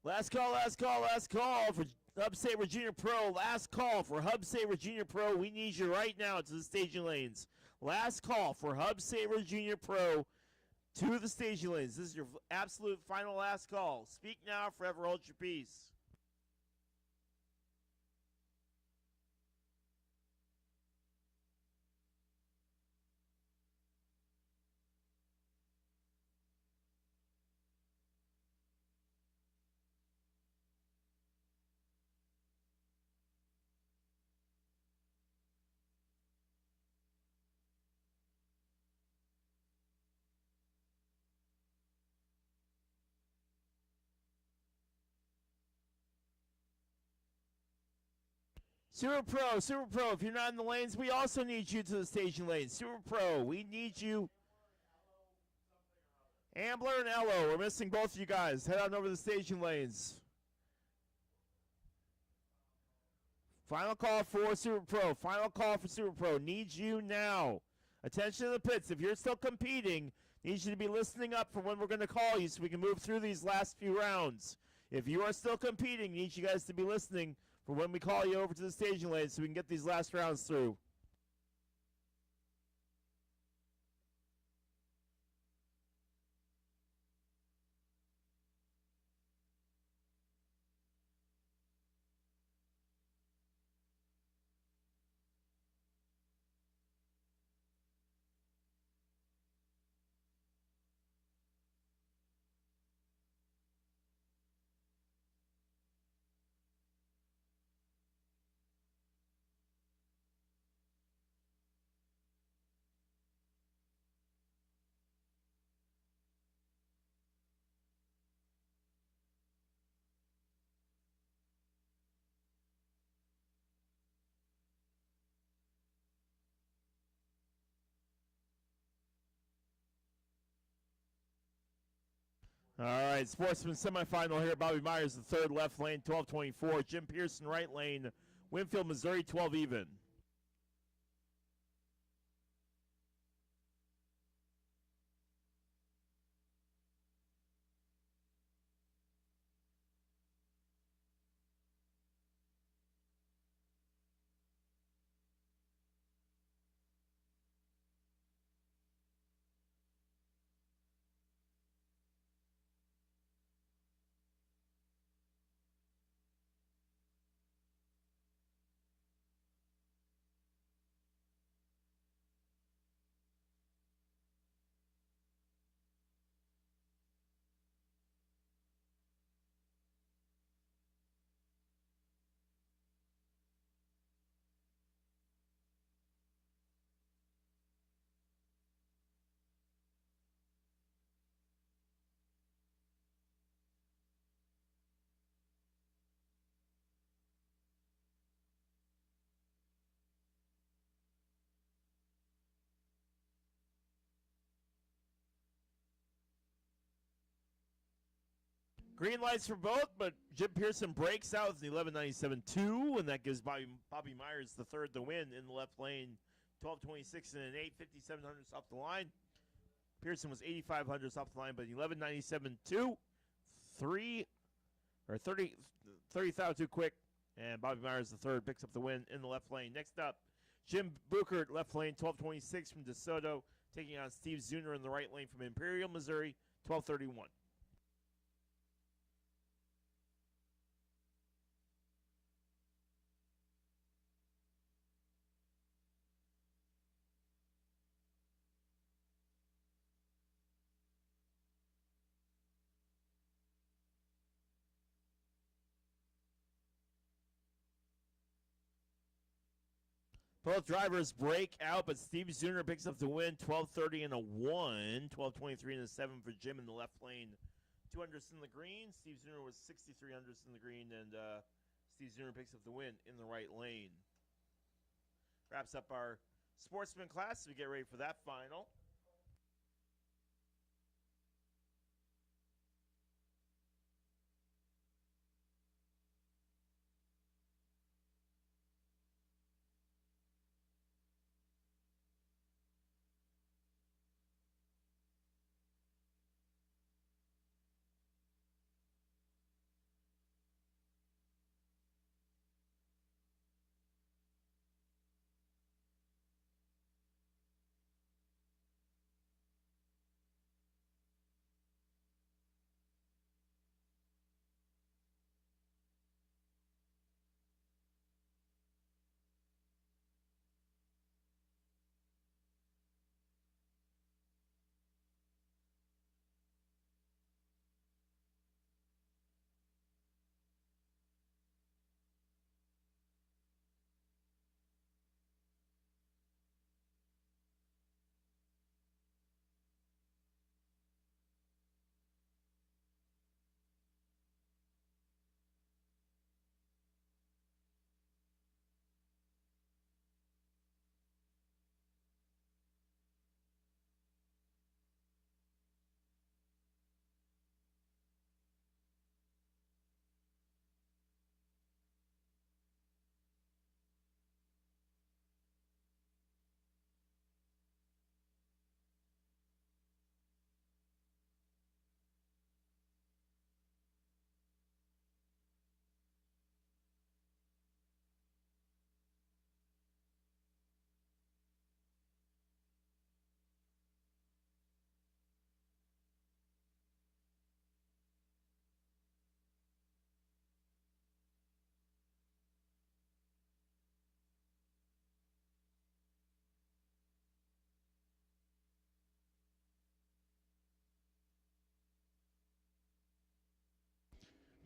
Last call for Hub Saver Junior Pro. Last call for Hub Saver Junior Pro. We need you right now to the staging lanes. Last call for Hub Saver Junior Pro to the staging lanes. This is your absolute final last call. Speak now, forever hold your peace. Super Pro, if you're not in the lanes, we also need you to the staging lanes. Super Pro, we need you. Ambler and Ello, we're missing both of you guys. Head on over to the staging lanes. Final call for Super Pro. Final call for Super Pro. Needs you now. Attention to the pits. If you're still competing, needs you to be listening up for when we're going to call you so we can move through these last few rounds. If you are still competing, needs you guys to be listening for when we call you over to the staging lane so we can get these last rounds through. All right, Sportsman semifinal here. Bobby Myers, the third, left lane, 12:24. Jim Pearson, right lane, Winfield, Missouri, 12 even. Green lights for both, but Jim Pearson breaks out with an 11.97.2, and that gives Bobby Myers the third to win in the left lane. 12.26 and an 8, 57 hundredths off the line. Pearson was 85 hundredths off the line, but 11.97.2, 30,000 too quick, and Bobby Myers the third picks up the win in the left lane. Next up, Jim Buchert, left lane, 12.26 from DeSoto, taking on Steve Zuner in the right lane from Imperial, Missouri, 12.31. Both drivers break out, but Steve Zuner picks up the win, 12.30 and a 1, 12.23 and a 7 for Jim in the left lane. 200ths in the green. Steve Zuner was 63 hundredths in the green, and Steve Zuner picks up the win in the right lane. Wraps up our sportsman class as we get ready for that final.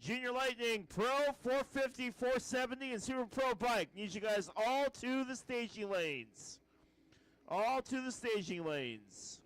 Junior Lightning Pro 450, 470, and Super Pro Bike. Need you guys all to the staging lanes. All to the staging lanes.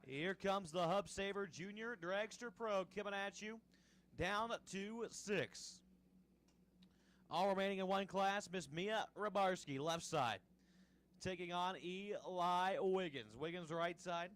Here comes the Hub Saver Junior Dragster Pro coming at you down to 6. All remaining in one class, Miss Mia Rabarski, left side, taking on Eli Wiggins. Wiggins, right side.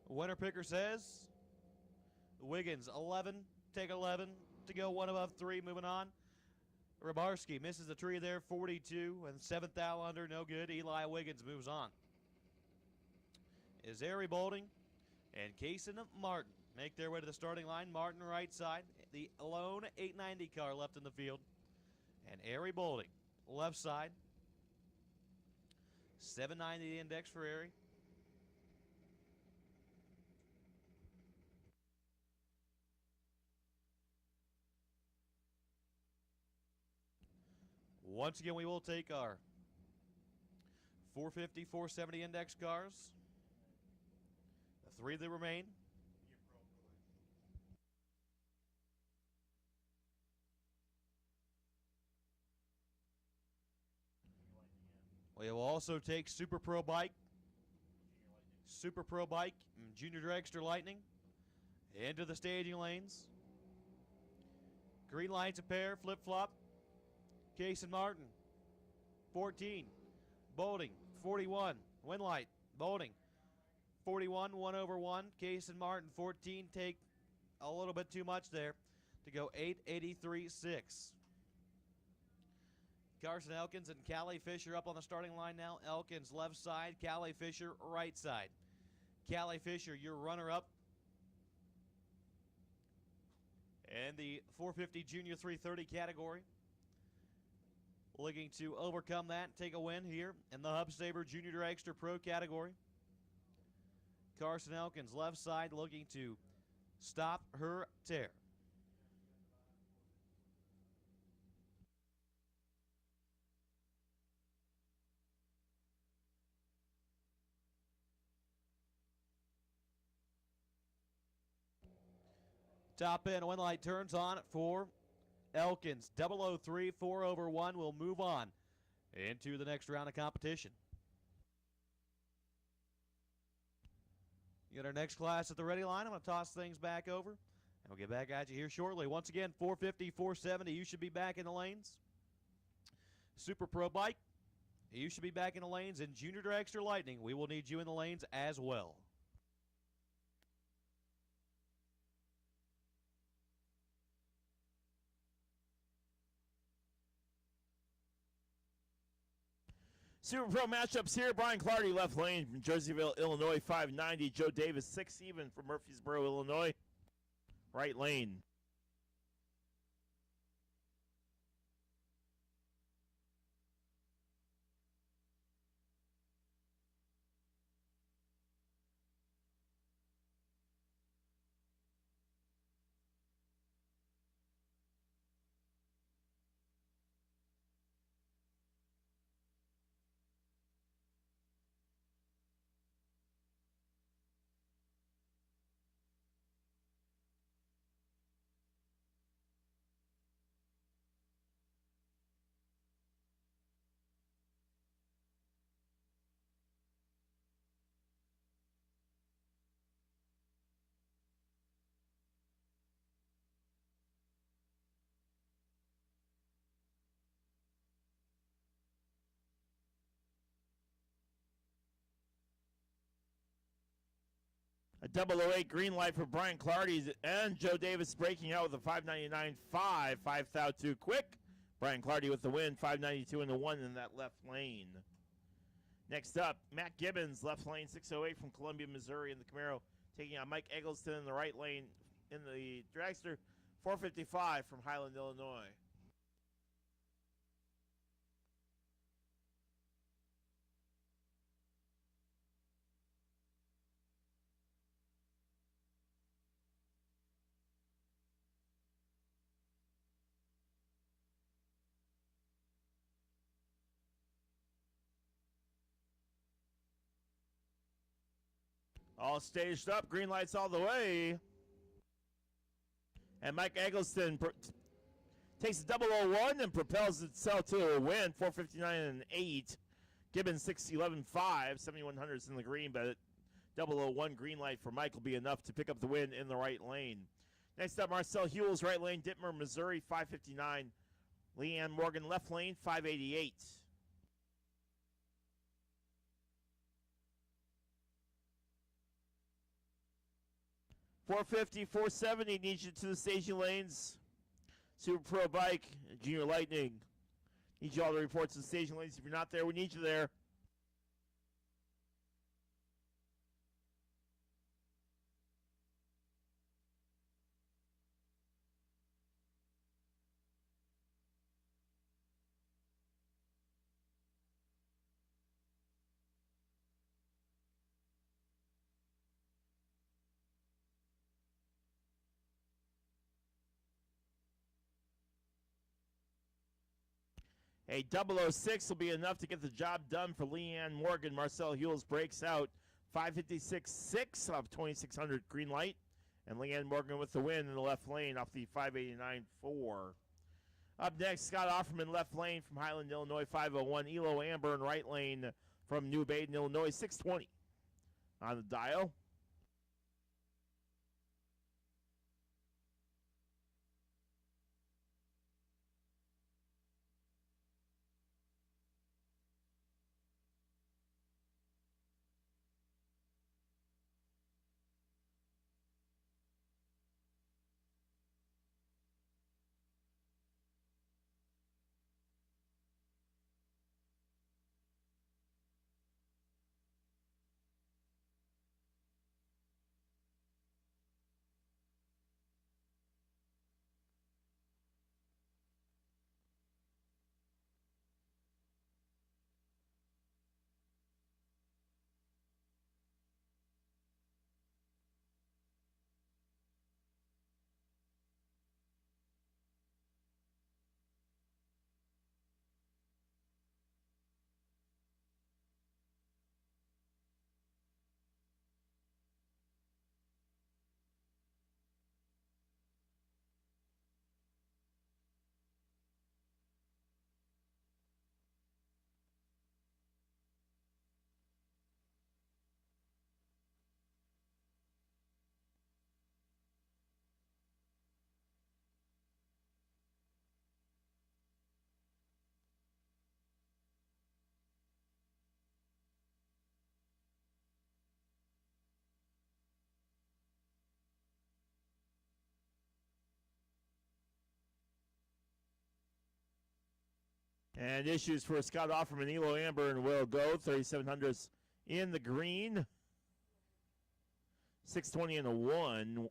Winner picker says Wiggins 11, take 11 to go, one above 3, moving on. Rabarski misses the tree there, 42, and 7th out under, no good. Eli Wiggins moves on. Is Ari Bolding and Kaysen Martin make their way to the starting line. Martin right side, the lone 890 car left in the field. And Ari Bolding left side, 790 the index for Ari. Once again, we will take our 450, 470 index cars. The 3 that remain. We will also take Super Pro Bike, and Junior Dragster Lightning into the staging lanes. Green lights a pair, flip-flop. Kaysen Martin, 14. Bolding, 41. Winlight, Bolding, 41, 1 over 1. Kaysen Martin, 14. Take a little bit too much there to go 883.6. Carson Elkins and Callie Fisher up on the starting line now. Elkins left side, Callie Fisher right side. Callie Fisher, your runner-up. And the 450 Junior 330 category. Looking to overcome that and take a win here in the Hub Saver Junior Dragster Pro category. Carson Elkins left side looking to stop her tear. Top end, one light turns on for Elkins. 003, 4 over 1 will move on into the next round of competition. You got our next class at the ready line. I'm going to toss things back over, and we'll get back at you here shortly. Once again, 450, 470, you should be back in the lanes. Super Pro Bike, you should be back in the lanes. And Junior Dragster Lightning, we will need you in the lanes as well. Super Pro matchups here. Brian Clardy, left lane from Jerseyville, Illinois, 590. Joe Davis, 6 even from Murfreesboro, Illinois, right lane. A 008 green light for Brian Clardy and Joe Davis breaking out with a 599.5. 5,002 quick. Brian Clardy with the win, 592 in the 1 in that left lane. Next up, Matt Gibbons, left lane 608 from Columbia, Missouri in the Camaro, taking on Mike Eggleston in the right lane in the Dragster, 455 from Highland, Illinois. All staged up, green lights all the way. And Mike Eggleston takes the 001 and propels itself to a win, 459 and 8. Gibbons 611.5, 7100s in the green, but 001 green light for Mike will be enough to pick up the win in the right lane. Next up, Marcel Hewell's right lane, Dittmer, Missouri, 559. Leanne Morgan left lane, 588. 450, 470 needs you to the staging lanes. Super Pro Bike, Junior Lightning. Need you all to report to the staging lanes. If you're not there, we need you there. A 006 will be enough to get the job done for Leanne Morgan. Marcel Hewells breaks out 556.6 off 2600 green light. And Leanne Morgan with the win in the left lane off the 589.4. Up next, Scott Offerman left lane from Highland, Illinois, 501. Elo Amber in right lane from New Baden, Illinois, 620 on the dial. And issues for Scott Offerman, Elo Amber, and Will Go. 3700s in the green. 620 in the 1.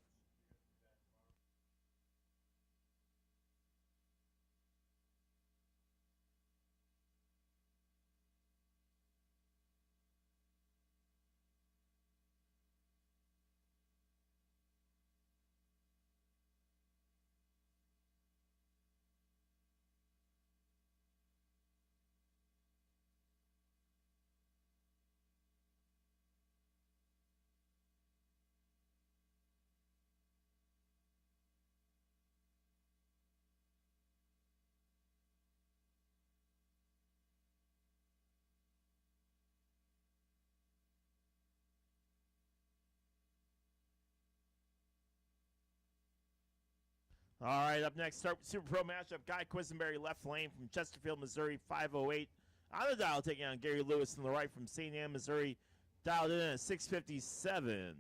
All right, up next, start with Super Pro matchup. Guy Quisenberry, left lane from Chesterfield, Missouri, 508. On the dial, taking on Gary Lewis on the right from St. Anne, Missouri, dialed in at 657.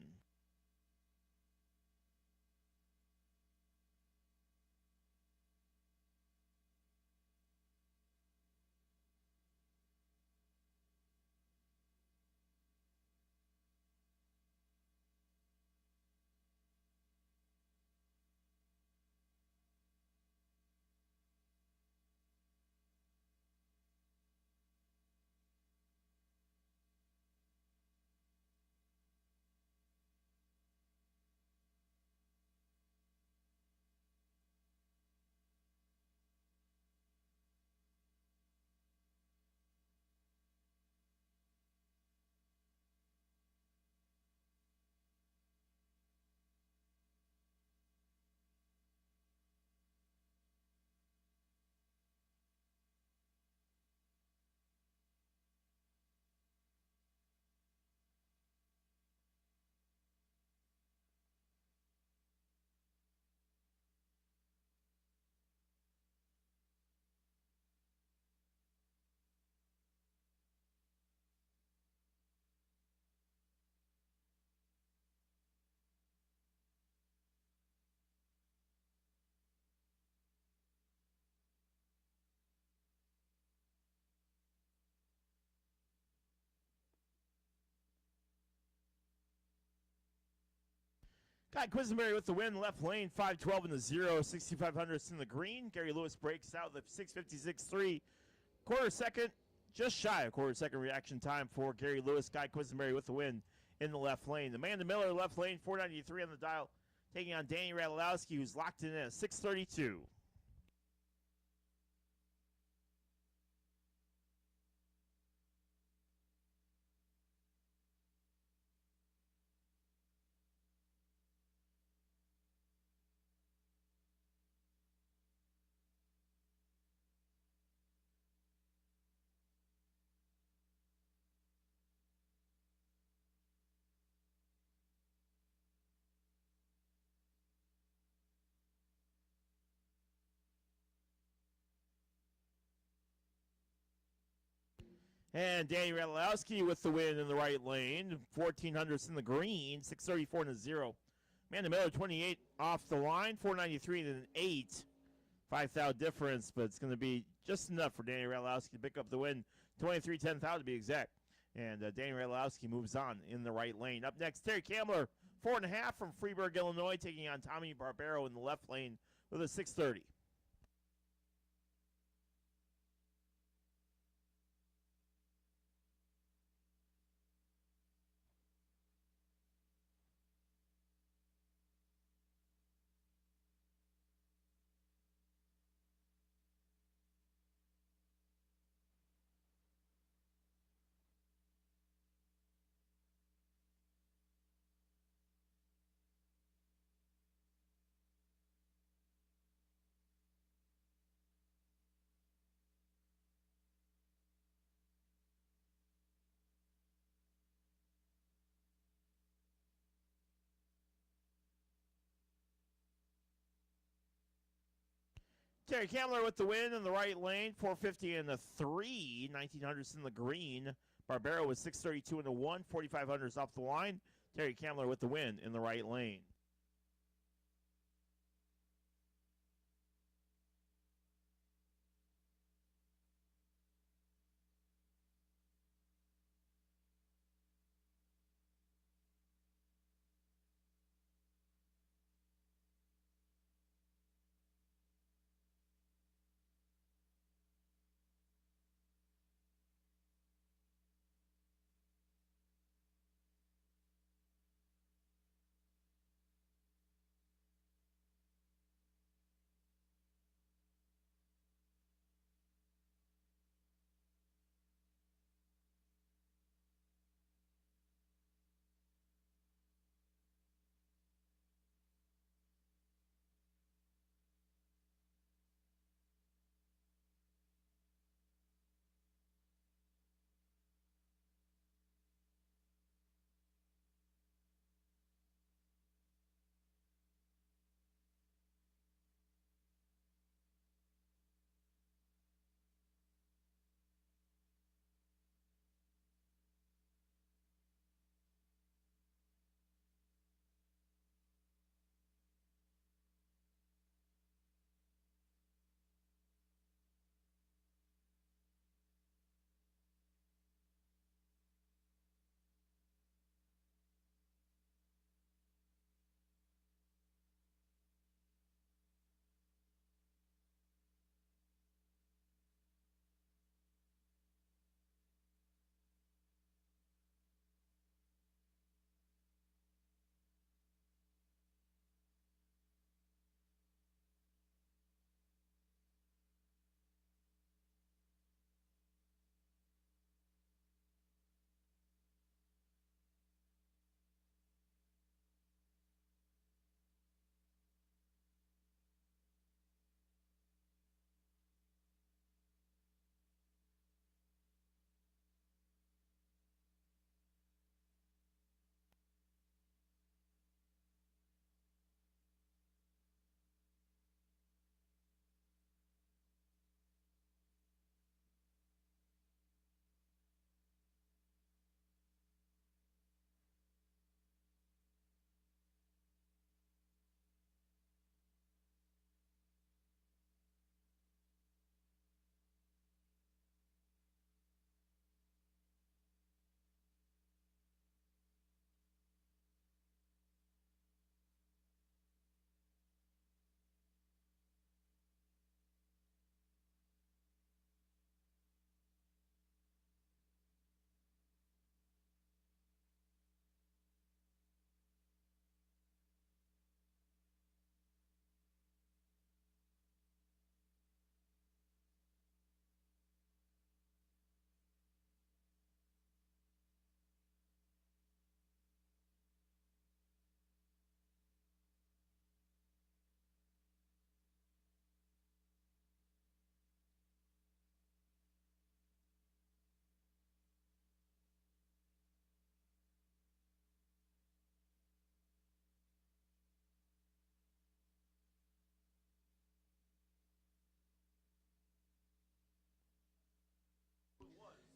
Guy Quisenberry with the win, left lane, 512 in the 0, 6,500 in the green. Gary Lewis breaks out the 656.3. Quarter second, just shy of quarter second reaction time for Gary Lewis. Guy Quisenberry with the win in the left lane. Amanda Miller, left lane, 493 on the dial, taking on Danny Radulowski, who's locked in at 632. And Danny Radulowski with the win in the right lane. 1,400s in the green. 634 in the 0. Amanda Miller, 28 off the line. 493 and an 8. 5,000 difference, but it's going to be just enough for Danny Radulowski to pick up the win. 23-10,000 to be exact. And Danny Radulowski moves on in the right lane. Up next, Terry Kamler, 4.5 from Freeburg, Illinois, taking on Tommy Barbero in the left lane with a 630. Terry Kamler with the win in the right lane, 450 in the 3, 1900s in the green. Barbero with 632 in the 1, 4500s off the line. Terry Kamler with the win in the right lane.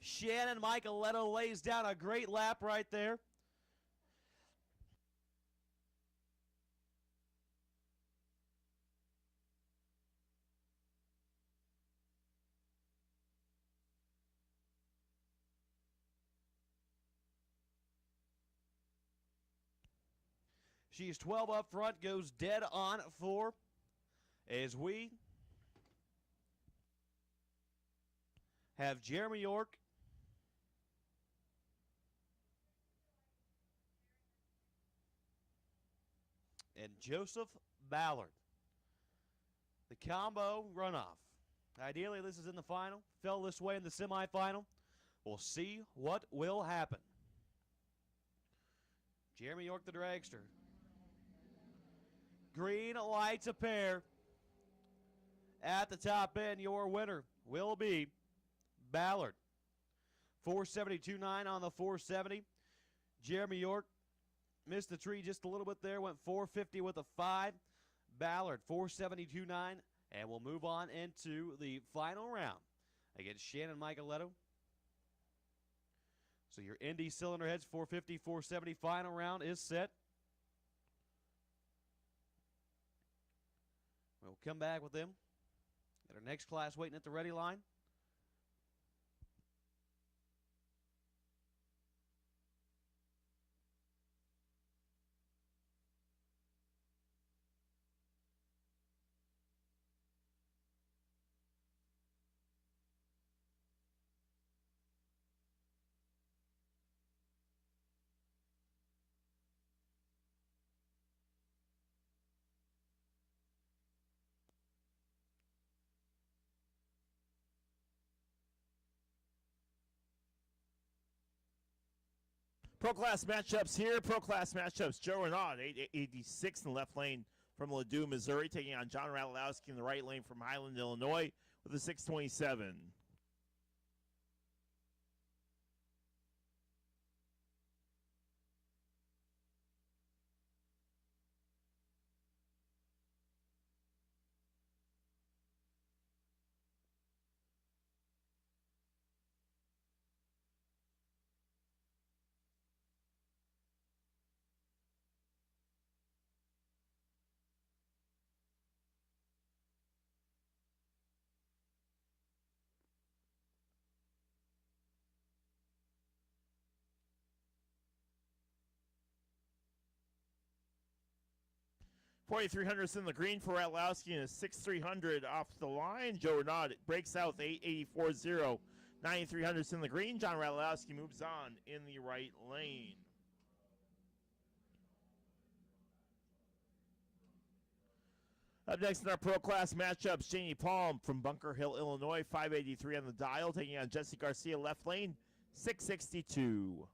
Shannon Micheletto lays down a great lap right there. She's 12 up front, goes dead on 4 as we have Jeremy York and Joseph Ballard. The combo runoff. Ideally, this is in the final. Fell this way in the semifinal. We'll see what will happen. Jeremy York, the dragster. Green lights a pair. At the top end, your winner will be Ballard. 472.9 on the 470. Jeremy York missed the tree just a little bit there. Went 450 with a 5. Ballard, 472.9. And we'll move on into the final round against Shannon Micheletto. So your Indy cylinder heads, 450, 470. Final round is set. We'll come back with them. Got our next class waiting at the ready line. Pro Class matchups here. Pro Class matchups. Joe Renaud, 886 in the left lane from Ladue, Missouri, taking on John Radlowski in the right lane from Highland, Illinois, with a 627. $4,300 in the green for Radlowski and a 6,300 off the line. Joe Renaud breaks out with 8,84.0. 9,300 in the green. John Radlowski moves on in the right lane. Up next in our Pro Class matchups, Janie Palm from Bunker Hill, Illinois, 583 on the dial, taking on Jesse Garcia, left lane, 662.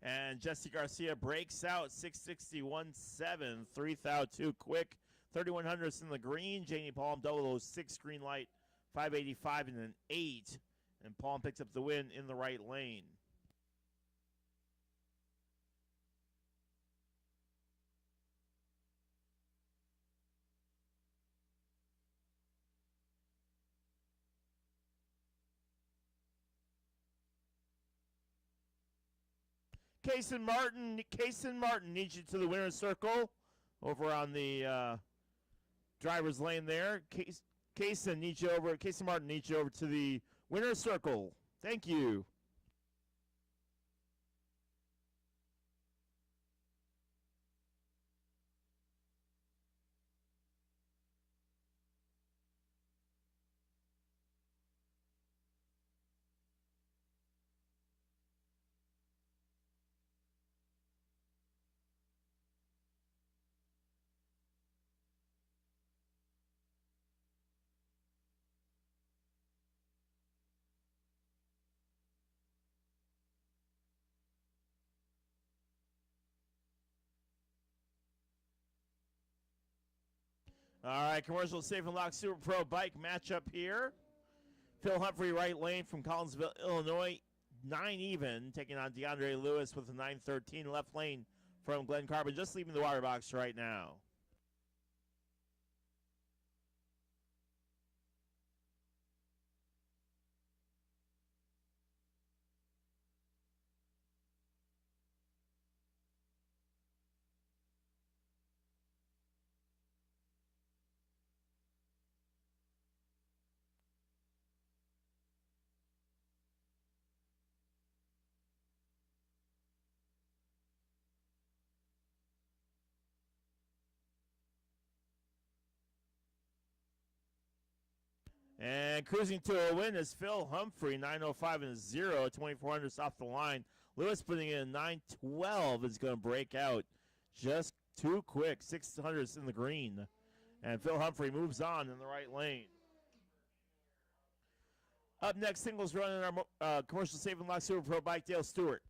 And Jesse Garcia breaks out 661.7, 3,002 quick, 3,100 in the green. Janie Palm 006 green light, 585 and an 8. And Palm picks up the win in the right lane. Kaysen Martin needs you to the winner's circle over on the driver's lane there. Kaysen Martin needs you over to the winner's circle. Thank you. All right, commercial safe and lock Super Pro bike matchup here. Phil Humphrey, right lane from Collinsville, Illinois, 9 even, taking on DeAndre Lewis with a 9:13. Left lane from Glenn Carbon, just leaving the water box right now. And cruising to a win is Phil Humphrey, 9:05 and 0, 2400 off the line. Lewis putting in 9:12 is going to break out just too quick, 600 in the green. And Phil Humphrey moves on in the right lane. Up next, singles run in our commercial safe and lock Super Pro bike, Dale Stewart.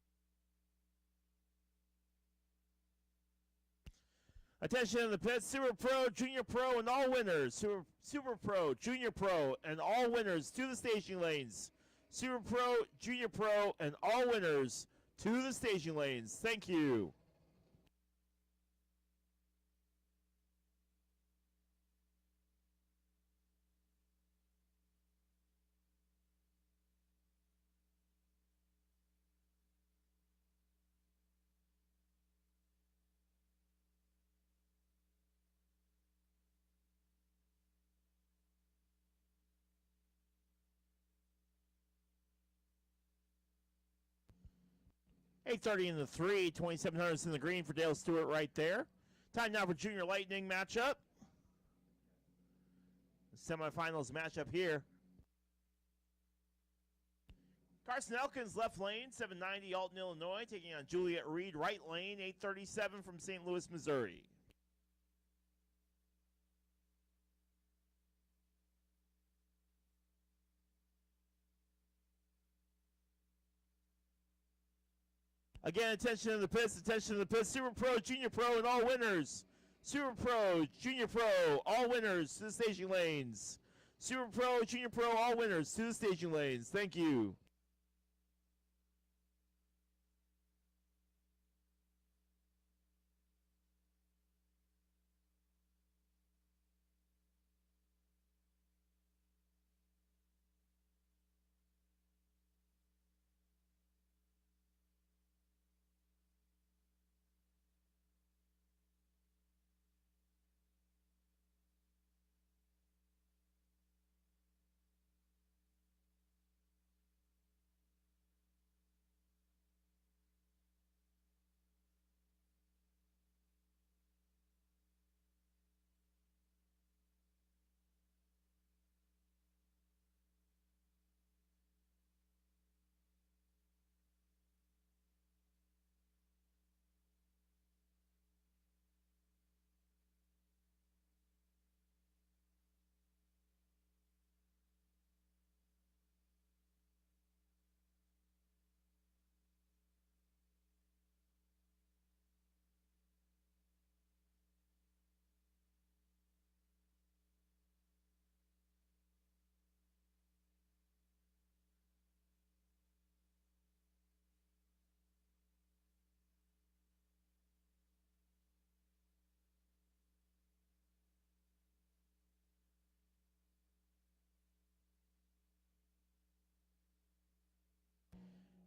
Attention in the pits, Super Pro, Junior Pro, and all winners. Super Pro, Junior Pro, and all winners to the staging lanes. Super Pro, Junior Pro, and all winners to the staging lanes. Thank you. $830 in the 3, 2700 in the green for Dale Stewart right there. Time now for Junior Lightning matchup. Semifinals matchup here. Carson Elkins, left lane, 790 Alton, Illinois, taking on Juliet Reed, right lane, 837 from St. Louis, Missouri. Again, attention to the pits, attention to the pits. Super Pro, Junior Pro, and all winners. Super Pro, Junior Pro, all winners to the staging lanes. Super Pro, Junior Pro, all winners to the staging lanes. Thank you.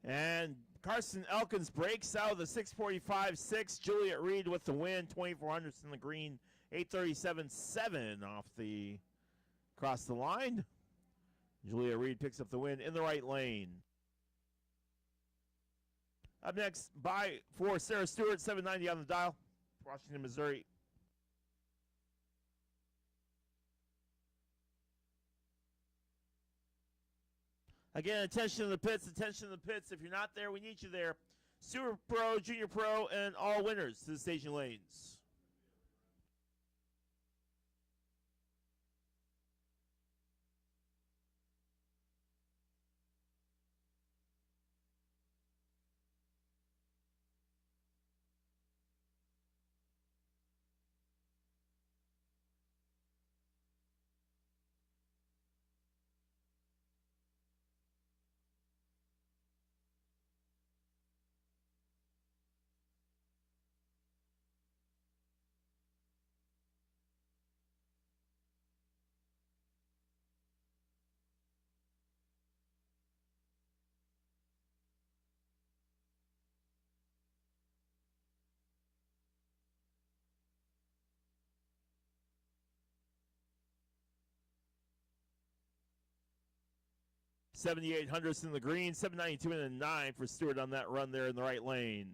And Carson Elkins breaks out of the 645.6. Juliet Reed with the win, 2400 in the green, 837.7 off the across the line. Juliet Reed picks up the win in the right lane. Up next, by for Sarah Stewart, 790 on the dial, Washington, Missouri. Again, attention to the pits, attention to the pits. If you're not there, we need you there. Super Pro, Junior Pro, and all winners to the station lanes. 7,800ths in the green, 792 and a 9 for Stewart on that run there in the right lane.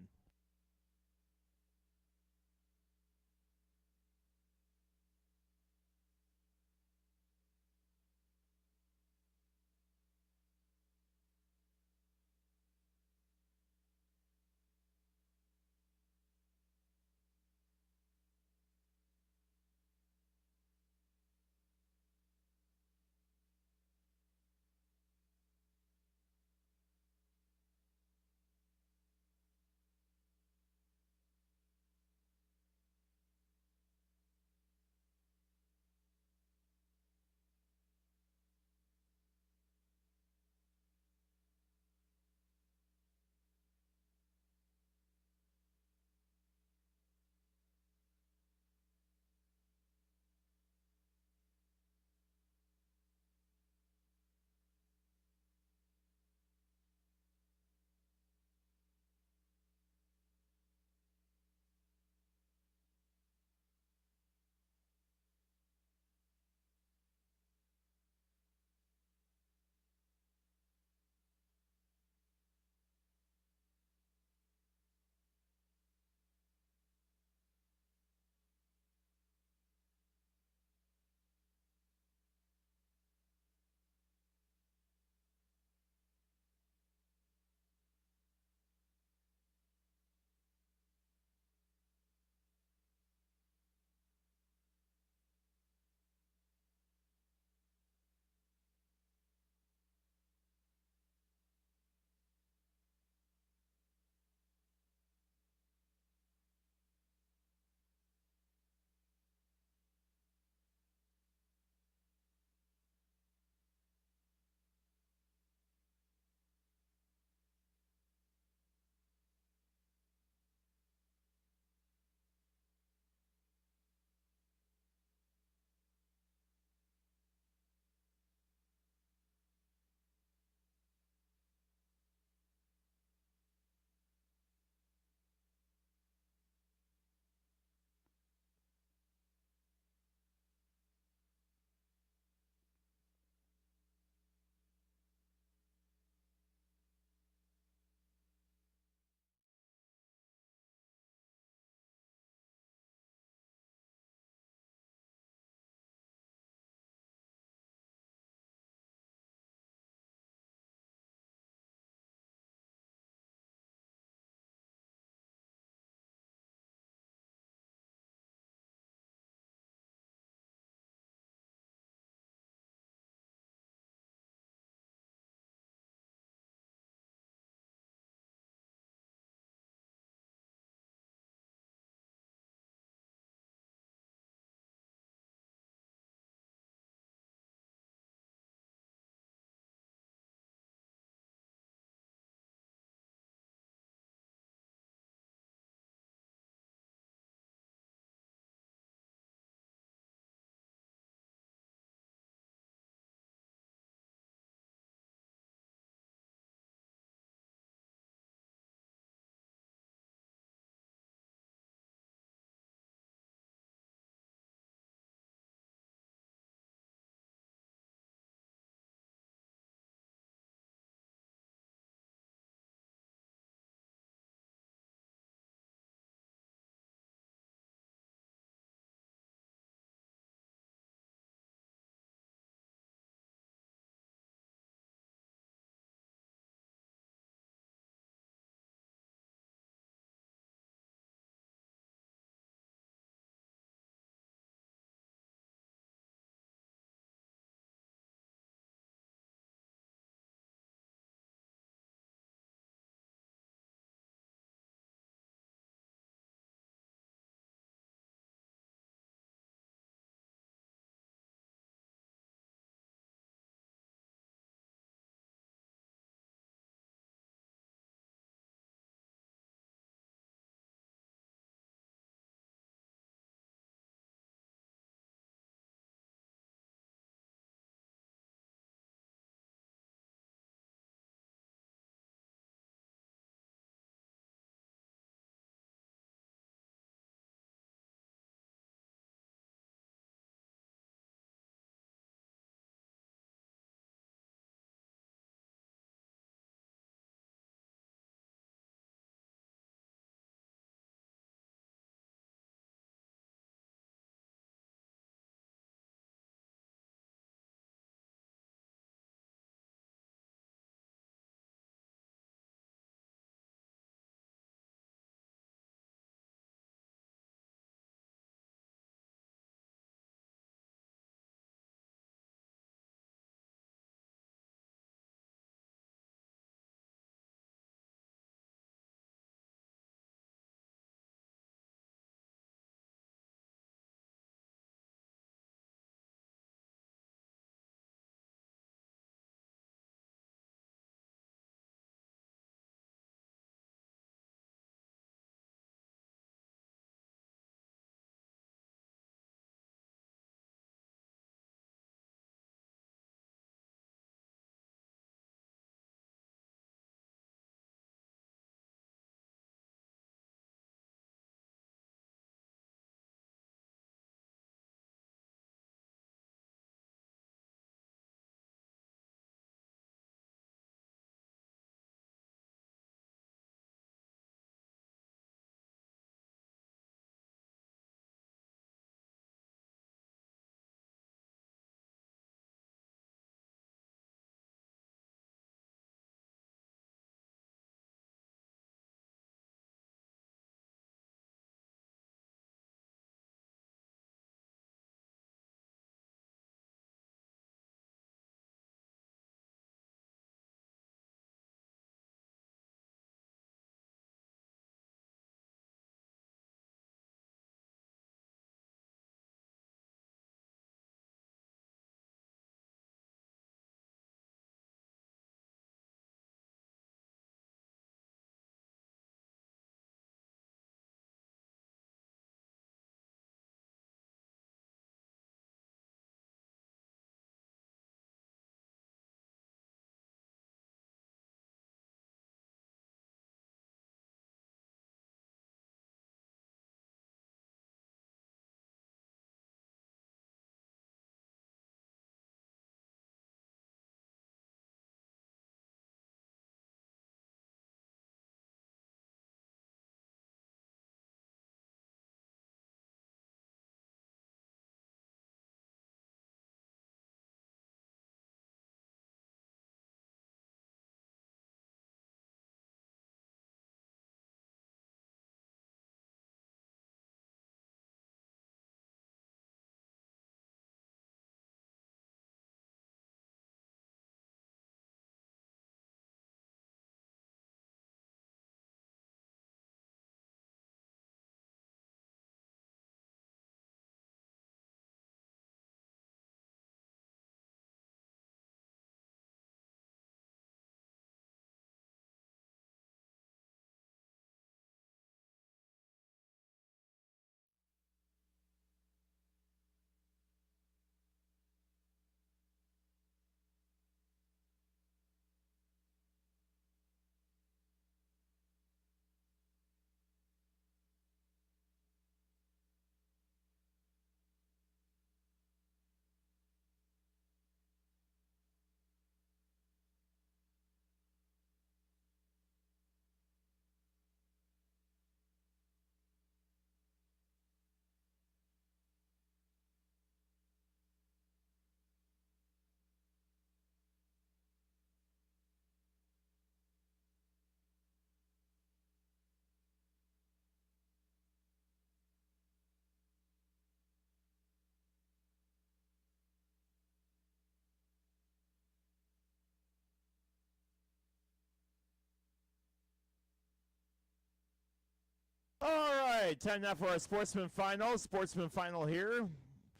right, time now for our Sportsman Finals. Sportsman Final here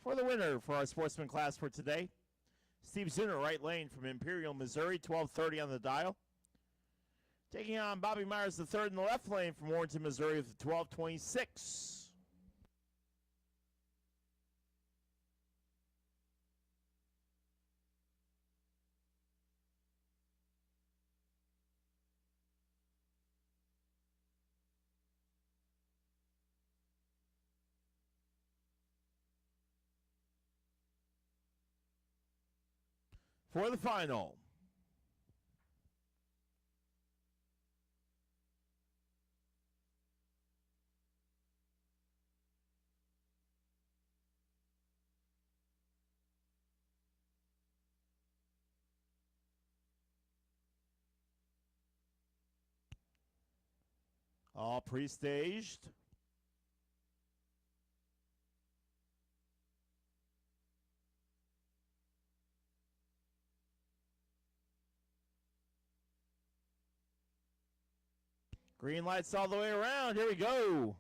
for the winner for our Sportsman class for today. Steve Zuner, right lane from Imperial, Missouri, 12:30 on the dial. Taking on Bobby Myers III in the left lane from Warrenton, Missouri with 12:26. For the final. All pre-staged. Green lights all the way around. Here we go.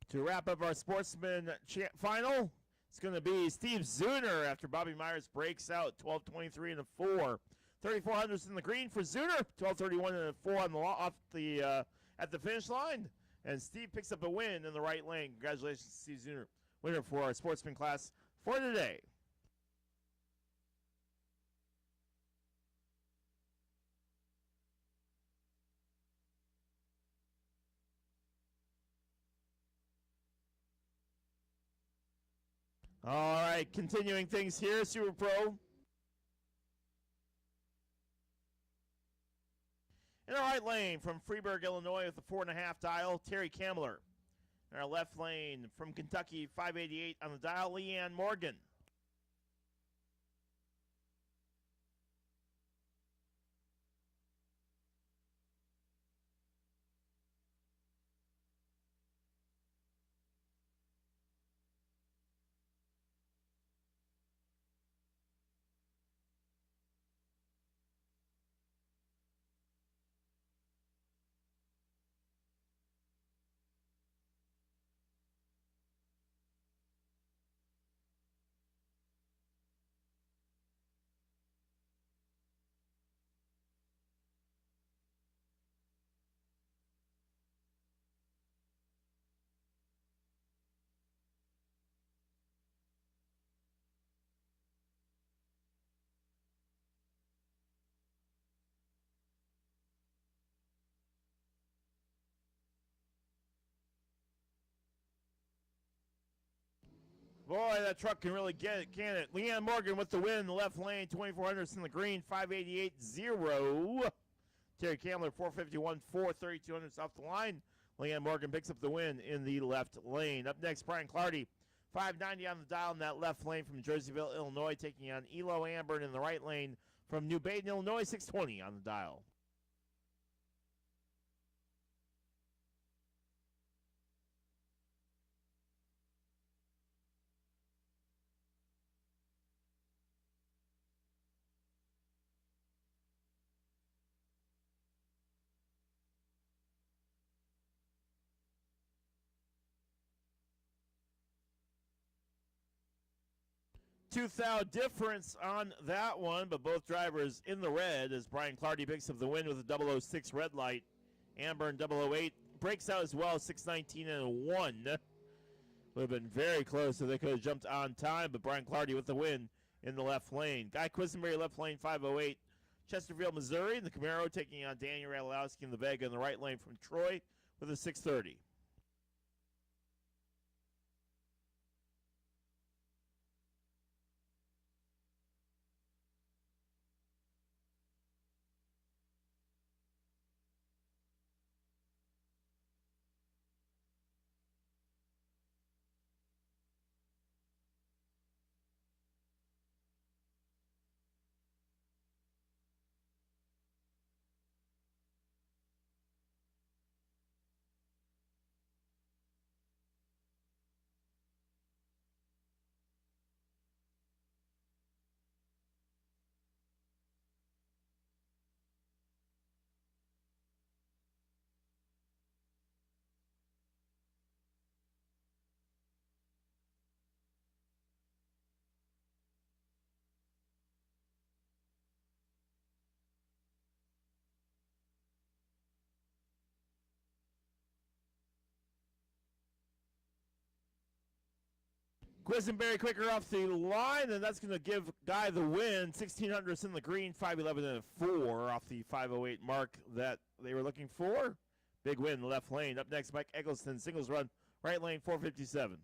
To wrap up our Sportsman final, it's going to be Steve Zuner after Bobby Myers breaks out 12:23 and a 4. 3,400s in the green for Zuner. 12:31 and a 4 on the off the at the finish line, and Steve picks up a win in the right lane. Congratulations, Steve Zuner, winner for our Sportsman class for today. All right, continuing things here, Super Pro. In our right lane from Freeburg, Illinois with the 4.5 dial, Terry Kamler. In our left lane from Kentucky, 588 on the dial, Leanne Morgan. Boy, that truck can really get it, can it? Leanne Morgan with the win in the left lane, 2,400s in the green, 588.0. Terry Kamler, 451, 43200s off the line. Leanne Morgan picks up the win in the left lane. Up next, Brian Clardy, 590 on the dial in that left lane from Jerseyville, Illinois, taking on Elo Amber in the right lane from New Baden, Illinois, 620 on the dial. $2,000 difference on that one, but both drivers in the red as Brian Clardy picks up the win with a 006 red light. Amber in 008 breaks out as well, 619 and a 1. Would have been very close if they could have jumped on time, but Brian Clardy with the win in the left lane. Guy Quisenberry left lane, 508. Chesterfield, Missouri, in the Camaro taking on Daniel Radulowski in the Vega in the right lane from Troy with a 630. Quisenberry quicker off the line, and that's going to give Guy the win. 1600s in the green, 511 and a 4 off the 508 mark that they were looking for. Big win, left lane. Up next, Mike Eggleston, singles run, right lane, 457.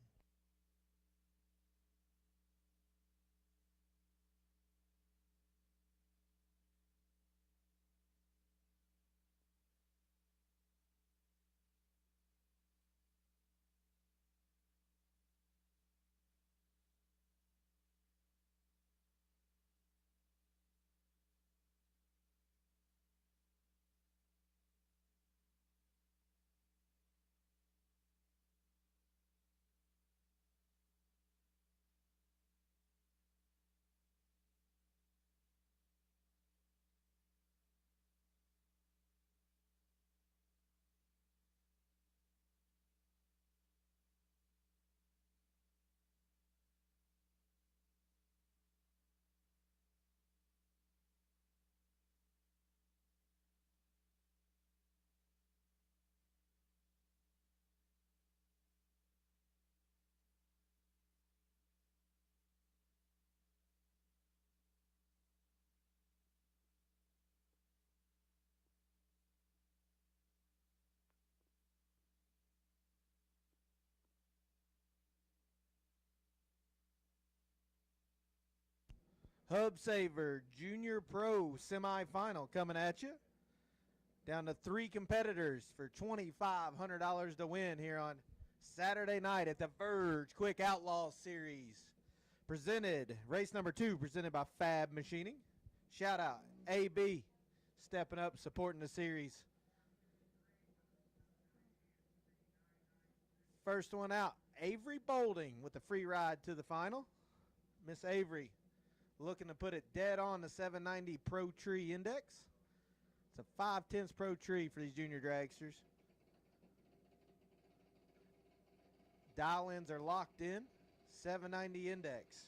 Hub Saver Junior Pro semifinal coming at you. Down to 3 competitors for $2,500 to win here on Saturday night at the Verge Quick Outlaw Series. Race number 2, presented by Fab Machining. Shout out, AB, stepping up, supporting the series. First one out, Avery Bolding with the free ride to the final. Miss Avery looking to put it dead on the 790 Pro Tree Index. It's a 5/10 Pro Tree for these junior dragsters. Dial-ins are locked in. 790 Index.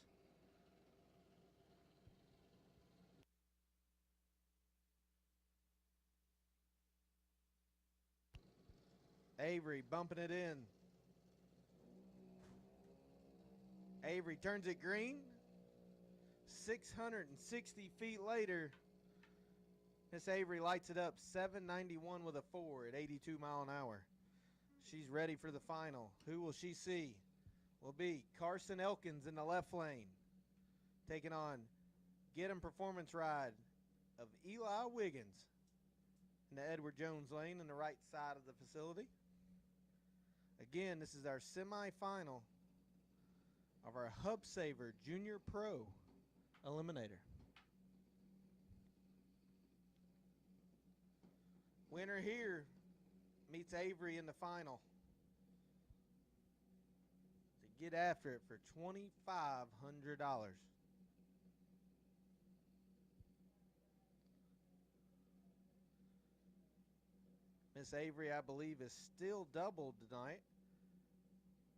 Avery bumping it in. Avery turns it green. 660 feet later, Miss Avery lights it up. 791 with a 4 at 82 mile an hour. She's ready for the final. Who will she see? Will be Carson Elkins in the left lane, taking on Get 'em Performance Ride of Eli Wiggins in the Edward Jones lane in the right side of the facility. Again, this is our semifinal of our Hub Saver Junior Pro Eliminator. Winner here meets Avery in the final to get after it for $2,500. Miss Avery, I believe, is still doubled tonight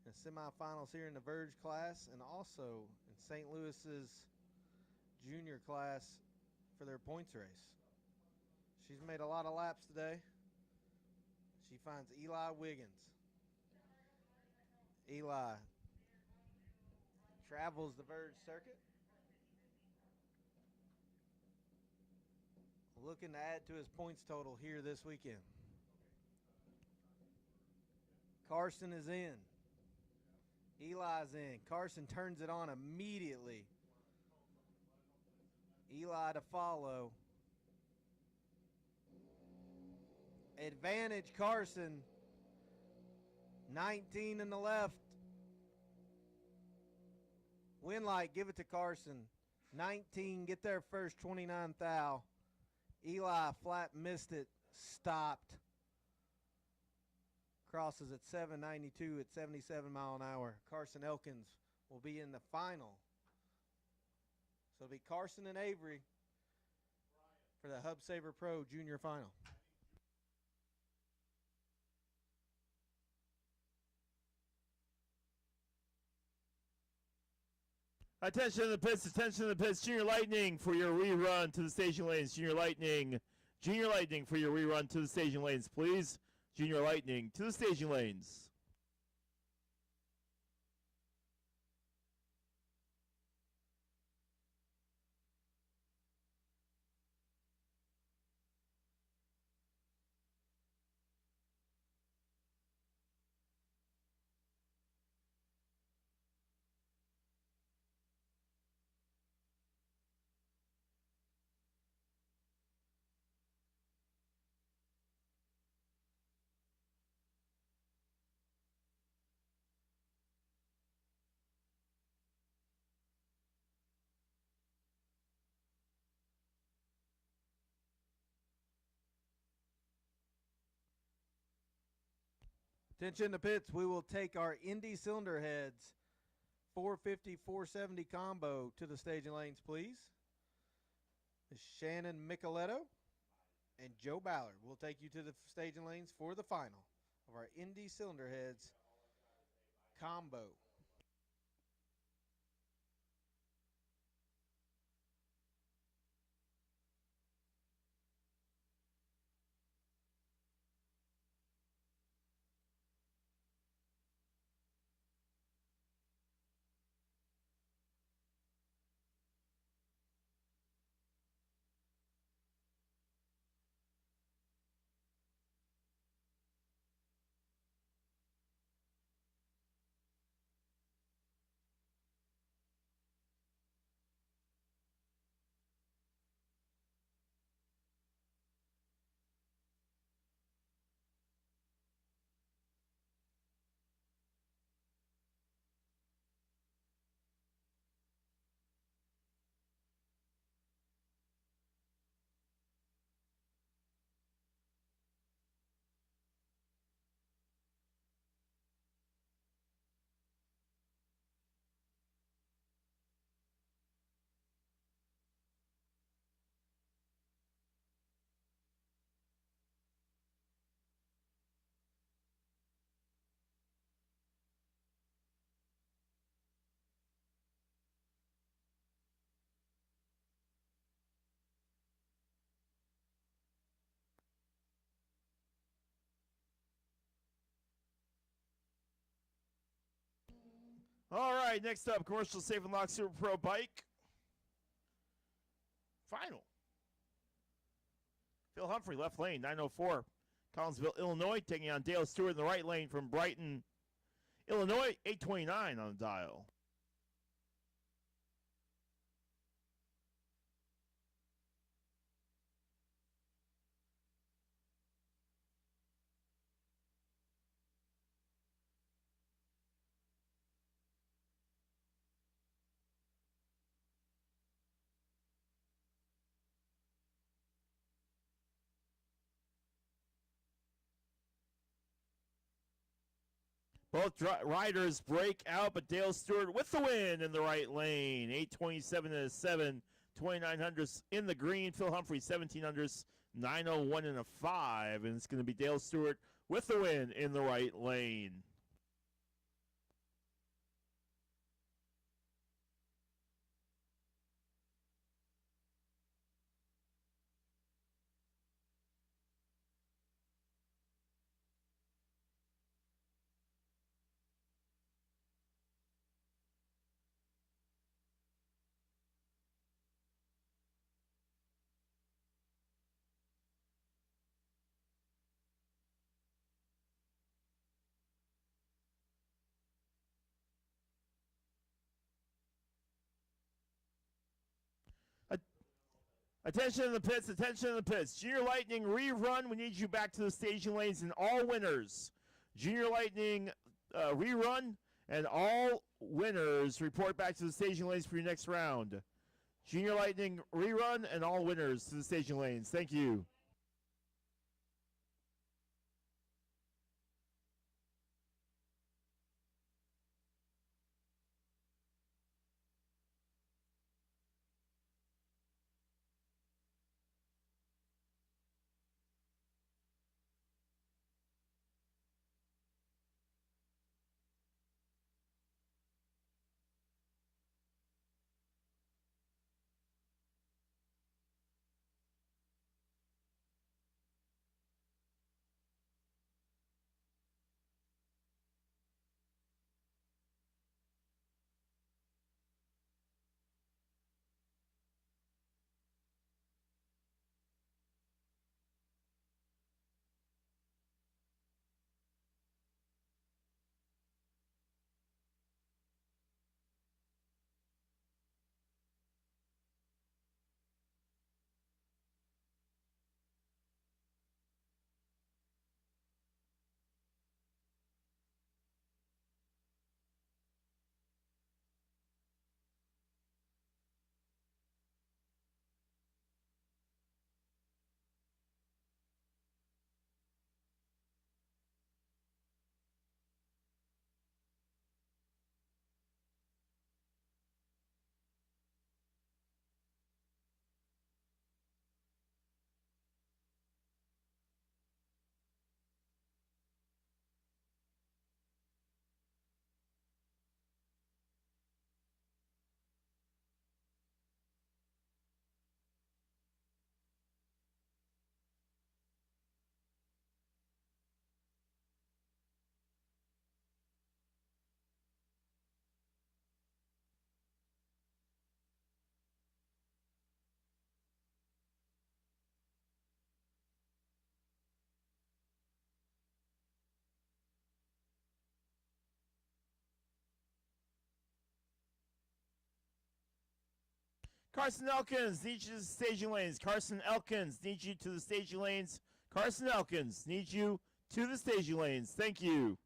in semifinals here in the Verge class and also in St. Louis's junior class for their points race. She's made a lot of laps today. She finds Eli Wiggins. Eli travels the Verge circuit, looking to add to his points total here this weekend. Carson is in. Eli's in. Carson turns it on immediately. Eli to follow. Advantage Carson. 19 in the left. Win light, give it to Carson. 19, get there first, 29 thou. Eli flat missed it, stopped. Crosses at 792 at 77 mile an hour. Carson Elkins will be in the final. So it'll be Carson and Avery for the Hub Saver Pro Junior Final. Attention to the pits, attention to the pits. Junior Lightning for your rerun to the staging lanes. Junior Lightning for your rerun to the staging lanes, please. Junior Lightning to the staging lanes. Attention to pits. We will take our Indy cylinder heads 450, 470 combo to the staging lanes, please. Ms. Shannon Micheletto and Joe Ballard will take you to the staging lanes for the final of our Indy cylinder heads combo. All right, next up, Commercial Safe and Lock Super Pro Bike. Final. Phil Humphrey, left lane, 904. Collinsville, Illinois, taking on Dale Stewart in the right lane from Brighton, Illinois, 829 on the dial. Both riders break out, but Dale Stewart with the win in the right lane. 827 and a 7, 2900s in the green. Phil Humphrey, 1700s, 901 and a 5. And it's going to be Dale Stewart with the win in the right lane. Attention in the pits, attention in the pits. Junior Lightning rerun. We need you back to the staging lanes and all winners. Junior Lightning rerun and all winners report back to the staging lanes for your next round. Junior Lightning rerun and all winners to the staging lanes. Thank you. Carson Elkins needs you to the staging lanes. Carson Elkins needs you to the staging lanes. Carson Elkins needs you to the staging lanes. Thank you.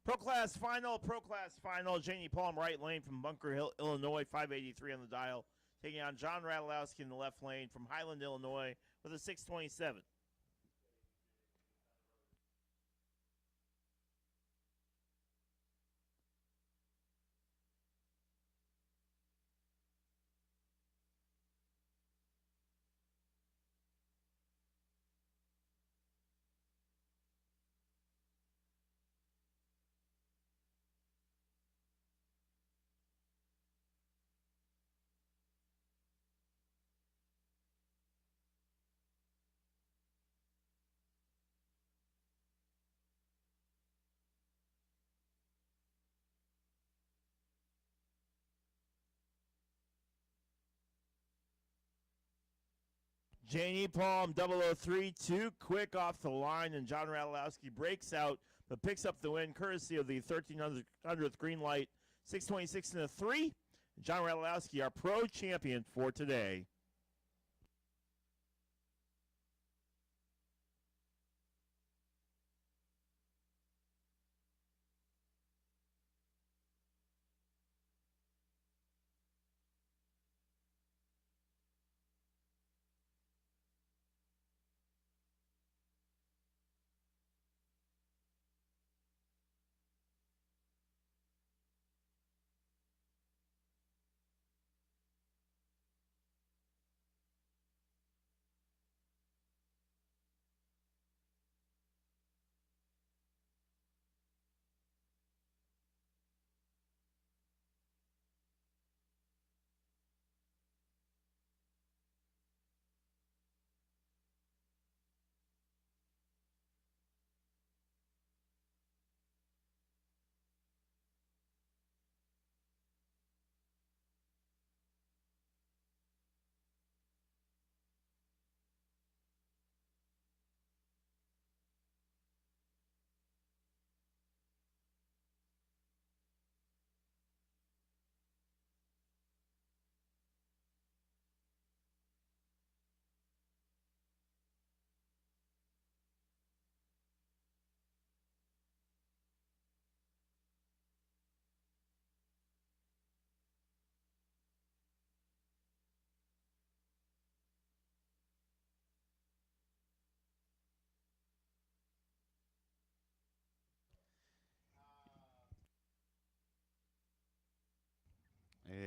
Pro Class Final. Janie Palm, right lane from Bunker Hill, Illinois, 583 on the dial. Taking on John Radulowski in the left lane from Highland, Illinois, with a 627. Janie Palm, 003, too quick off the line, and John Radulowski breaks out but picks up the win courtesy of the 1300th green light, 626 and a 3. John Radulowski, our pro champion for today.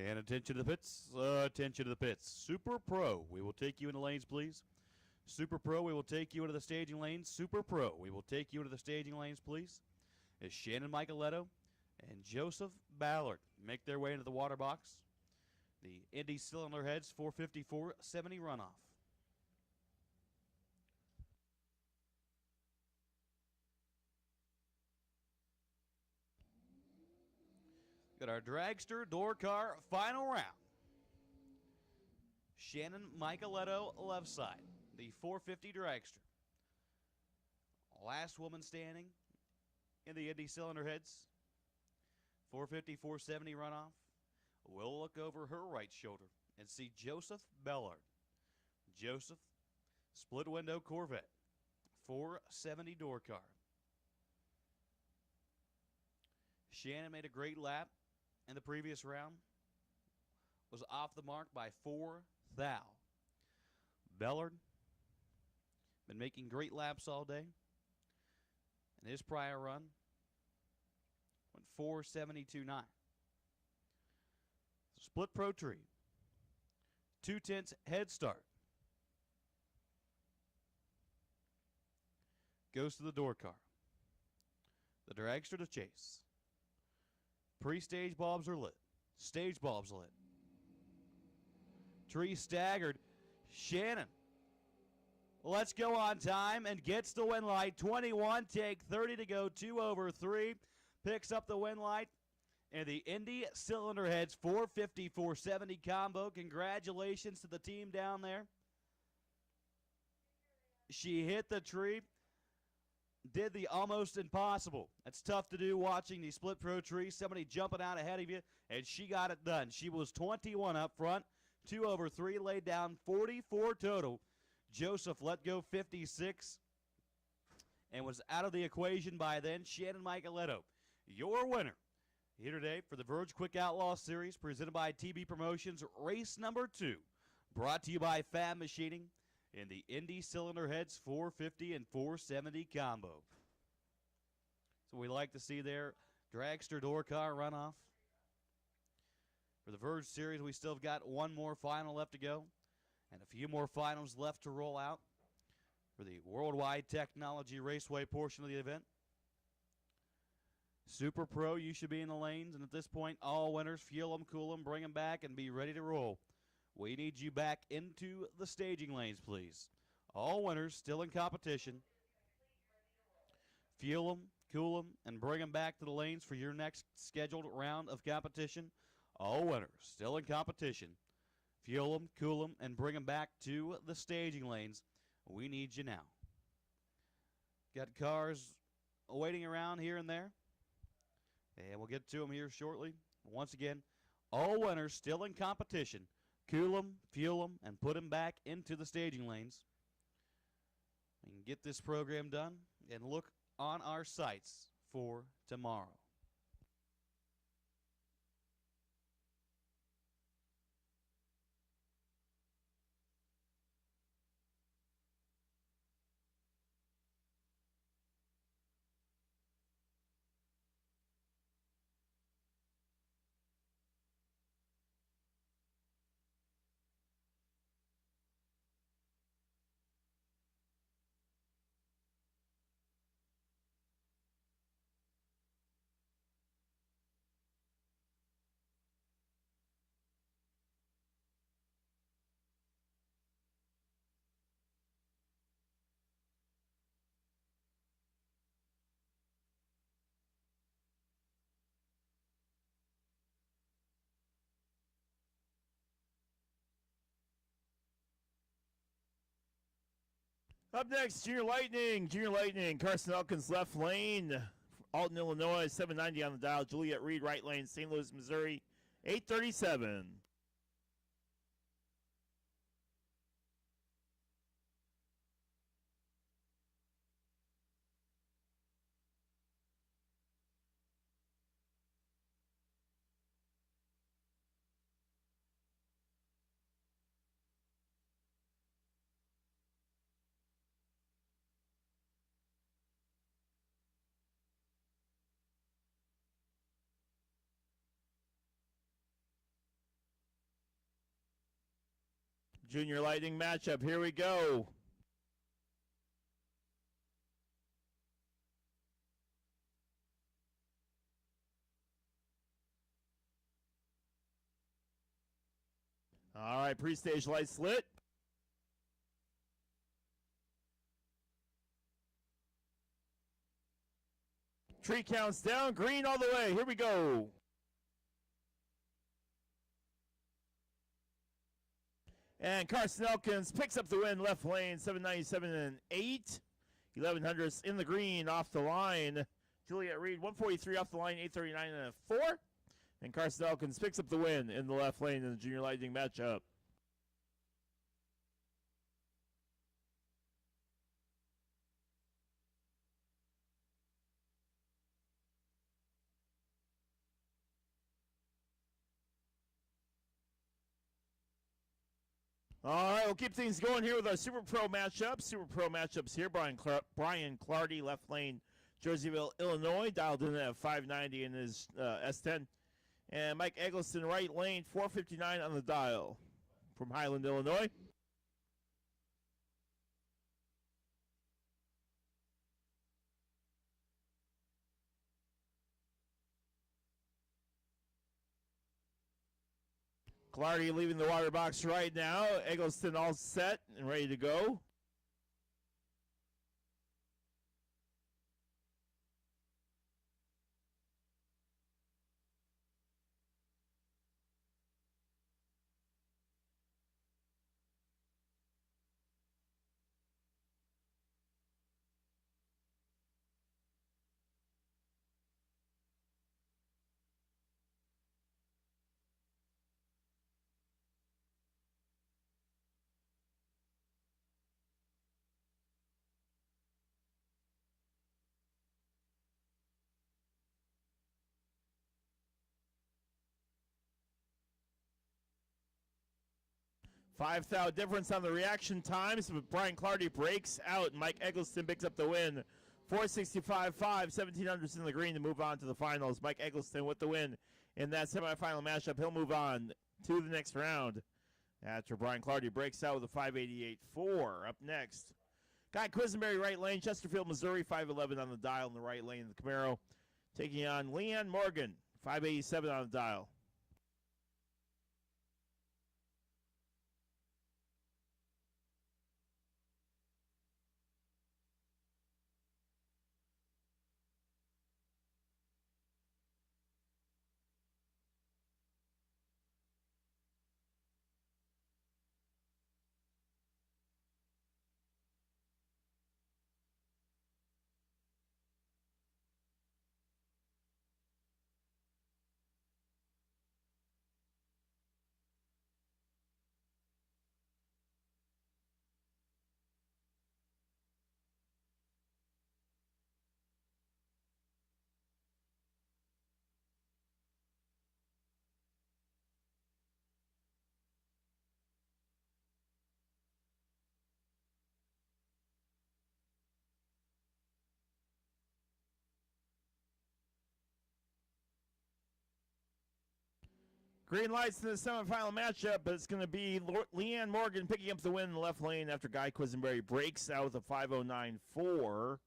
And attention to the pits. Attention to the pits. Super Pro, we will take you in the lanes, please. Super Pro, we will take you into the staging lanes. Super Pro, we will take you into the staging lanes, please. As Shannon Micheletto and Joseph Ballard make their way into the water box. The Indy Cylinder Heads 454-70 runoff. at our Dragster door car final round. Shannon Micheletto, left side, the 450 Dragster. Last woman standing in the Indy cylinder heads. 450, 470 runoff. We'll look over her right shoulder and see Joseph Bellard. Joseph, split window Corvette, 470 door car. Shannon made a great lap in the previous round. Was off the mark by 4 thou. Bellard been making great laps all day. In his prior run, went 472.9. Split pro tree. 2/10 head start. Goes to the door car. The Dragster to chase. Pre-stage bulbs are lit. Stage bulbs lit. Tree staggered. Shannon. Let's go on time and gets the win light. 21, take 30 to go. 2 over 3. Picks up the win light. And the Indy cylinder heads 450, 470 combo. Congratulations to the team down there. She hit the tree. Did the almost impossible. That's tough to do watching the split pro tree. Somebody jumping out ahead of you, and she got it done. She was 21 up front. 2 over 3, laid down 44 total. Joseph let go 56 and was out of the equation by then. Shannon Micheletto, your winner here today for the Verge Quick Outlaw Series presented by TB Promotions, race number 2, brought to you by Fab Machining in the Indy cylinder heads 450 and 470 combo. So we like to see there, Dragster door car runoff. For the Verge Series, we still have got one more final left to go and a few more finals left to roll out for the World Wide Technology Raceway portion of the event. Super Pro, you should be in the lanes, and at this point, all winners, fuel them, cool them, bring them back, and be ready to roll. We need you back into the staging lanes, please. All winners still in competition. Fuel them, cool them, and bring them back to the lanes for your next scheduled round of competition. All winners still in competition. Fuel them, cool them, and bring them back to the staging lanes. We need you now. Got cars waiting around here and there, and we'll get to them here shortly. Once again, all winners still in competition. Cool them, fuel them, and put them back into the staging lanes. We can get this program done and look on our sights for tomorrow. Up next, Junior Lightning. Junior Lightning, Carson Elkins left lane. Alton, Illinois, 790 on the dial. Juliet Reed, right lane. St. Louis, Missouri, 837. Junior Lightning matchup. Here we go. All right, pre-stage lights lit. Tree counts down, green all the way. Here we go. And Carson Elkins picks up the win, left lane, 797 and 8. 1100s in the green off the line. Juliet Reed, 143 off the line, 839 and a 4. And Carson Elkins picks up the win in the left lane in the Junior Lightning matchup. All right, we'll keep things going here with our Super Pro matchups. Super Pro matchups here. Brian Clardy, left lane, Jerseyville, Illinois, dialed in at 590 in his S10. And Mike Eggleston, right lane, 459 on the dial from Highland, Illinois. Clardy leaving the water box right now. Eggleston all set and ready to go. $5,000 difference on the reaction times, but Brian Clardy breaks out, and Mike Eggleston picks up the win. 465.5, 1700s in the green to move on to the finals. Mike Eggleston with the win in that semifinal matchup. He'll move on to the next round after Brian Clardy breaks out with a 588.4. Up next, Guy Quisenberry, right lane, Chesterfield, Missouri, 511 on the dial in the right lane of the Camaro, taking on Leanne Morgan, 587 on the dial. Green lights in the semifinal matchup, but it's going to be Leanne Morgan picking up the win in the left lane after Guy Quisenberry breaks out with a 509.4.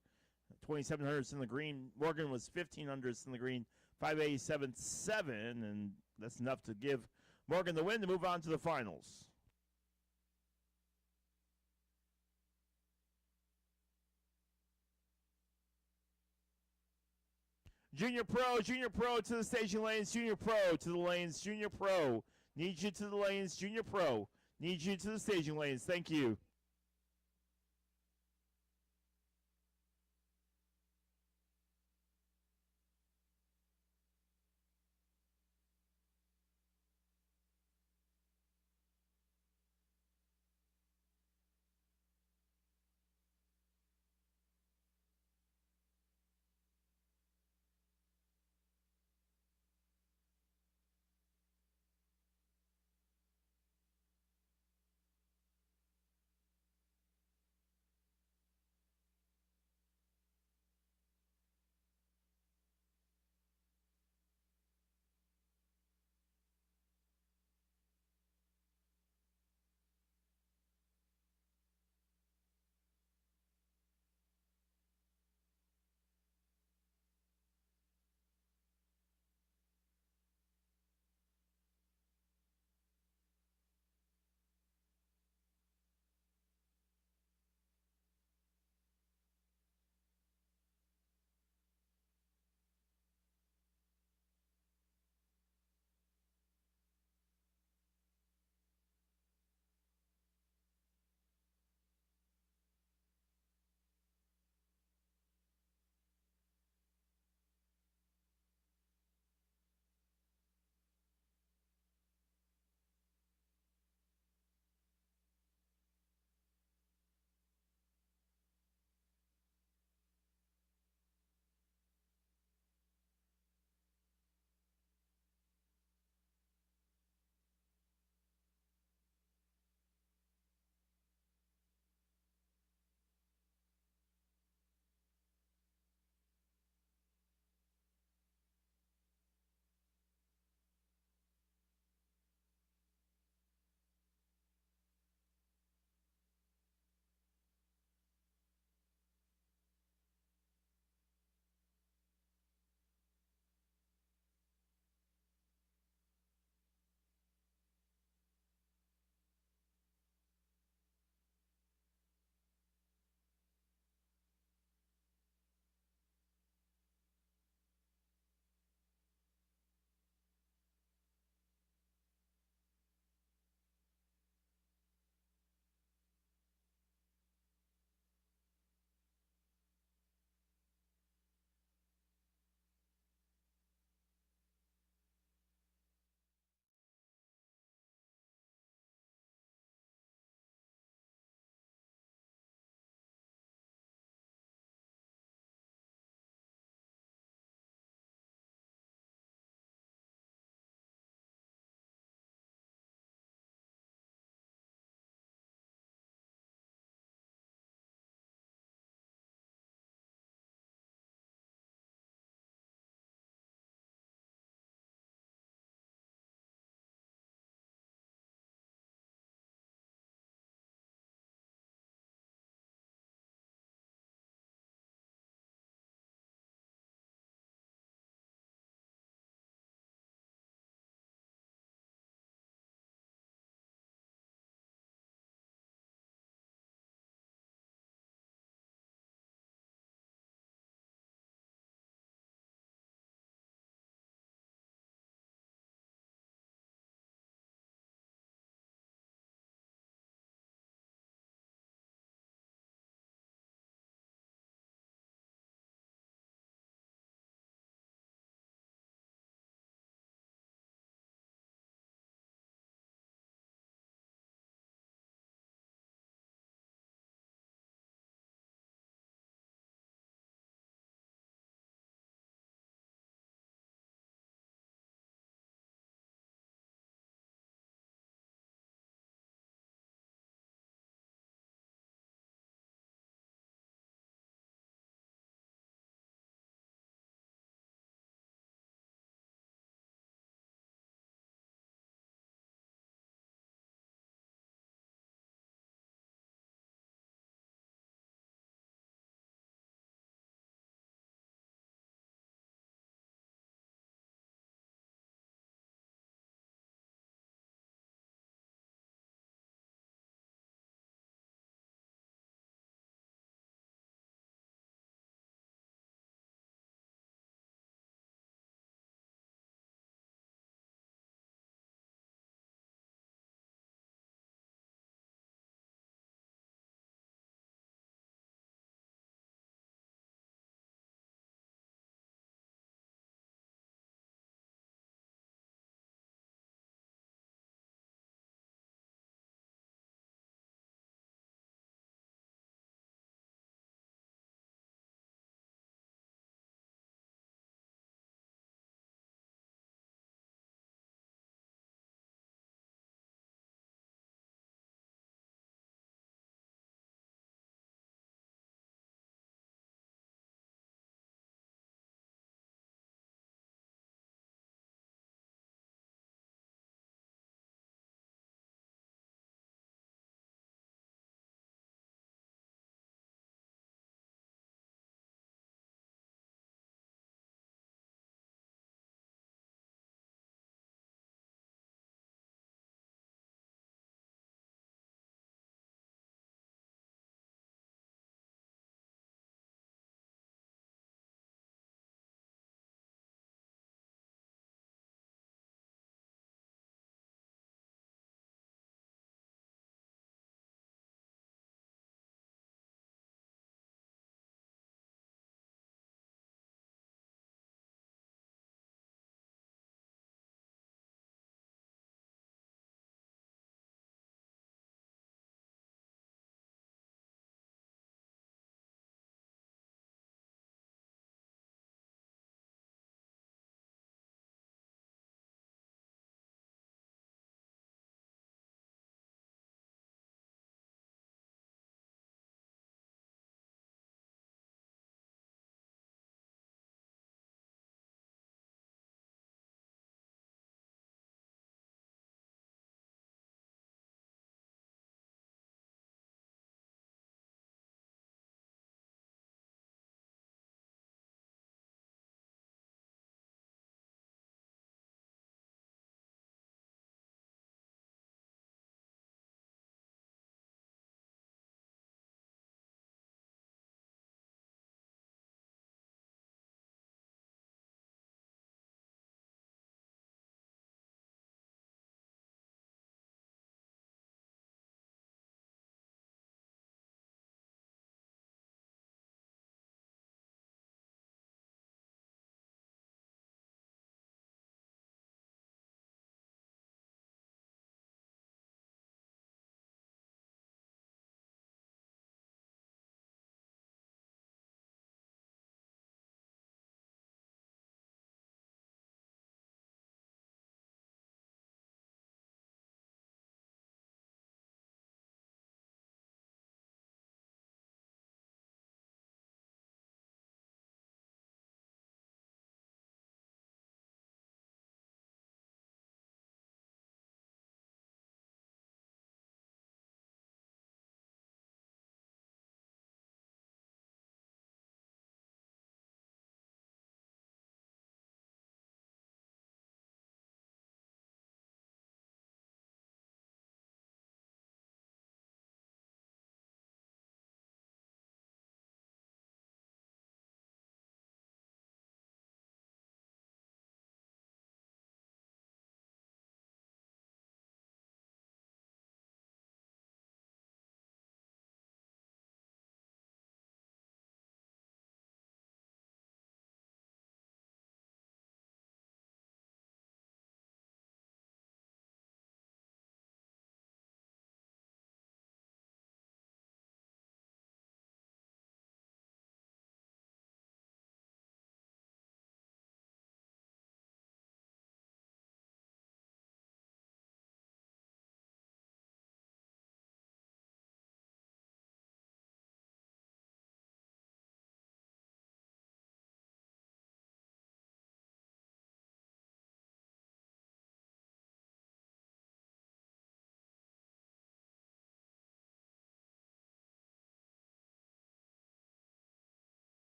2700s in the green. Morgan was 1500s in the green, 587.7, and that's enough to give Morgan the win to move on to the finals. Junior Pro to the staging lanes, Junior Pro to the lanes, Junior Pro. Need you to the lanes, Junior Pro. Need you to the staging lanes. Thank you.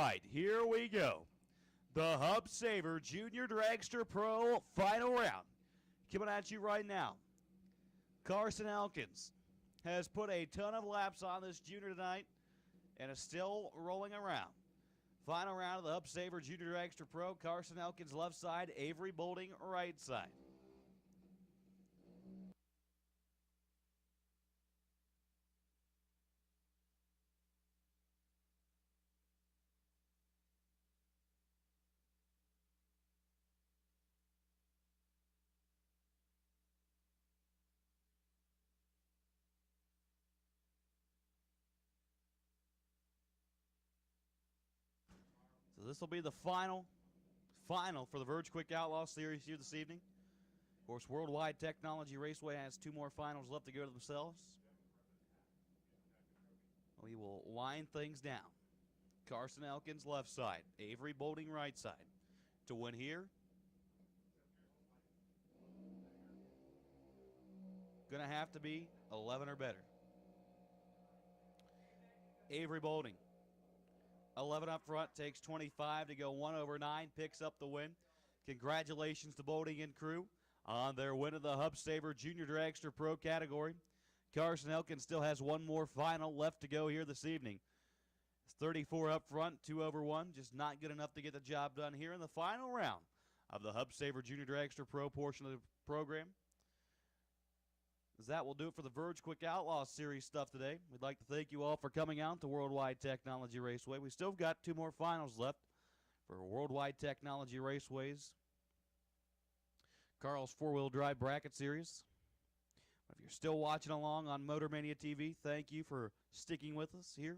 right, here we go. The Hub Saver Junior Dragster Pro Final Round. Coming at you right now. Carson Elkins has put a ton of laps on this junior tonight and is still rolling around. Final round of the Hub Saver Junior Dragster Pro. Carson Elkins left side, Avery Bolding right side. So this will be the final for the Verge Quick Outlaw Series here this evening. Of course, World Wide Technology Raceway has 2 more finals left to go to themselves. We will wind things down. Carson Elkins left side, Avery Bolding right side. To win here, gonna have to be 11 or better. Avery Bolding, 11 up front, takes 25 to go 1 over 9, picks up the win. Congratulations to Bolding and crew on their win of the Hub Saver Junior Dragster Pro category. Carson Elkins still has 1 more final left to go here this evening. It's 34 up front, 2 over 1, just not good enough to get the job done here in the final round of the Hub Saver Junior Dragster Pro portion of the program. As that will do it for the Verge Quick Outlaw Series stuff today. We'd like to thank you all for coming out to World Wide Technology Raceway. We still got 2 more finals left for World Wide Technology Raceway's Carl's 4-wheel drive bracket series. If you're still watching along on Motor Mania TV, thank you for sticking with us here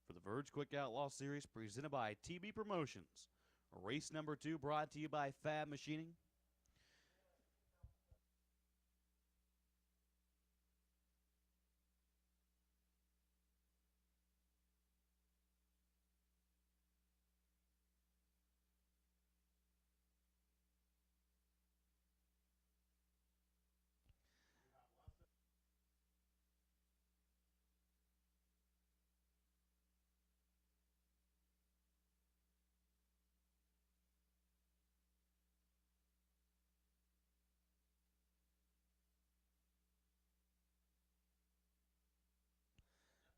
for the Verge Quick Outlaw Series presented by TB Promotions. Race number 2 brought to you by Fab Machining.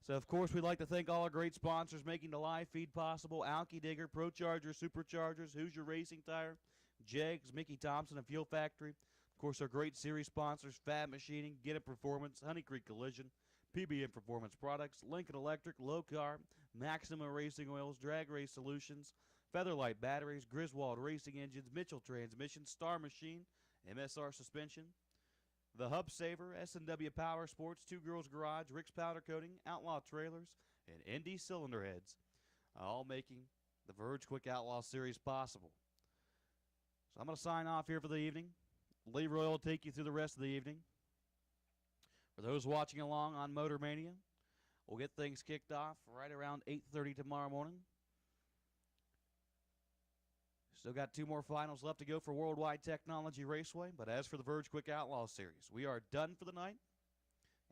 So, of course, we'd like to thank all our great sponsors making the live feed possible. Alki Digger, Pro Charger, Superchargers, Hoosier Racing Tire, Jegs, Mickey Thompson, and Fuel Factory. Of course, our great series sponsors, Fab Machining, Get It Performance, Honey Creek Collision, PBM Performance Products, Lincoln Electric, Low Car, Maxima Racing Oils, Drag Race Solutions, Featherlight Batteries, Griswold Racing Engines, Mitchell Transmission, Star Machine, MSR Suspension, The Hub Saver, S&W Power Sports, Two Girls Garage, Rick's Powder Coating, Outlaw Trailers, and ND Cylinder Heads, all making the Verge Quick Outlaw Series possible. So I'm going to sign off here for the evening. Leroy will take you through the rest of the evening. For those watching along on Motor Mania, we'll get things kicked off right around 8:30 tomorrow morning. Still got 2 more finals left to go for World Wide Technology Raceway. But as for the Verge Quick Outlaw Series, we are done for the night,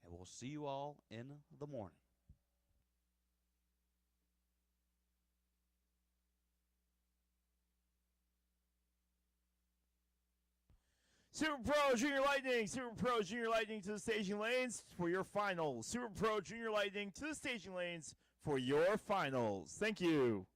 and we'll see you all in the morning. Super Pro Junior Lightning, Super Pro Junior Lightning to the staging lanes for your finals. Super Pro Junior Lightning to the staging lanes for your finals. Thank you.